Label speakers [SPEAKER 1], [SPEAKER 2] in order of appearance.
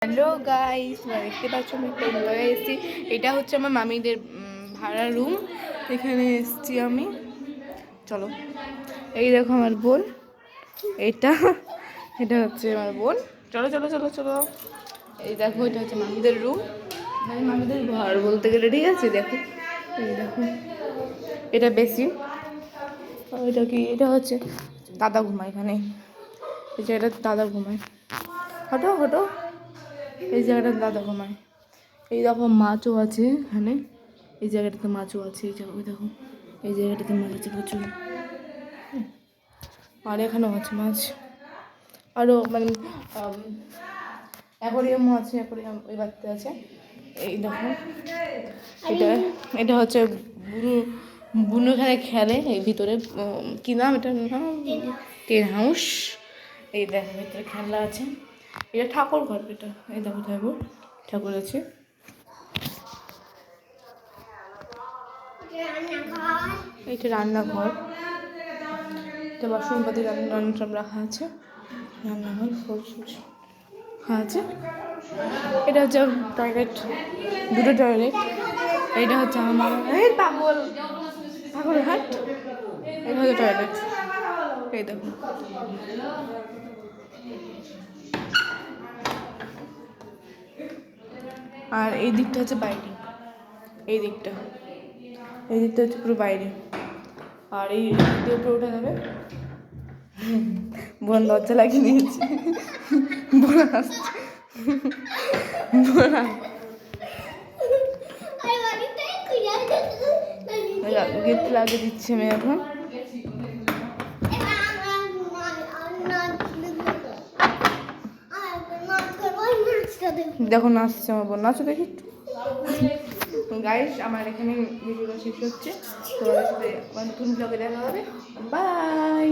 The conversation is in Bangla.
[SPEAKER 1] হ্যালো গাইস, তোমরা দেখতে পাচ্ছ আমি একটা জায়গায় এসেছি। এটা হচ্ছে আমার মামিদের ভাড়া রুম। এখানে এসেছি আমি। চলো, এই দেখো আমার বোন। এটা এটা হচ্ছে আমার বোন। চলো চলো চলো চলো। এই দেখো, এটা হচ্ছে মামিদের রুম, মানে মামিদের ঘর বলতে গেলে, ঠিক আছে? দেখো, এই দেখো, এটা বেশি। এটা কি? এটা হচ্ছে দাদা ঘুমায় এখানে। এই যে এটা দাদা ঘুমায়। হটো হটো। এই জায়গাটা দাদা ঘুমায়। এই দেখো মাছও আছে এখানে। এই জায়গাটাতে মাছও আছে। এই জায়গা দেখো, এই জায়গাটাতে মাছ আছে প্রচুর। আর এখানেও আছে মাছ। আরও মানে অ্যাকোরিয়ামও আছে, অ্যাকোরিয়াম ওই বাড়িতে আছে। এই দেখো, এটা এটা হচ্ছে বুনু। বুনু এখানে খেলে এই ভিতরে। কী নাম এটার নাম? Ten house. এই দেখো, ভিতরে খেলনা আছে। এটা ঠাকুর ঘর। এটা এই দেখো, ঠাকুর ঠাকুর আছে। এইটা রান্নাঘর। এটা বাসনপাতি রান্না সব রাখা আছে। রান্নাঘর ফুল রাখা আছে। এটা হচ্ছে টয়লেট, দুটো টয়লেট। এটা হচ্ছে আমার মামা। এই পাগল পাগল হাট। এটা হচ্ছে টয়লেট। এই দেখো, আর এই দিকটা হচ্ছে বাইরে। এই দিকটা হচ্ছে পুরো বাইরে। আর এই দিয়ে উপরে উঠে যাবে। বোন লজ্জা লাগিয়ে নিয়েছে। বোন আসছে। বোন গেট লাগিয়ে দিচ্ছে আমি এখন। দেখো নাচছে আমার বোন। নাচো দেখি একটু। গাইস, আমার এখানে ভিডিওটা শেষ হচ্ছে। তোমাদের সাথে নতুন ব্লগে দেখা হবে। বাই।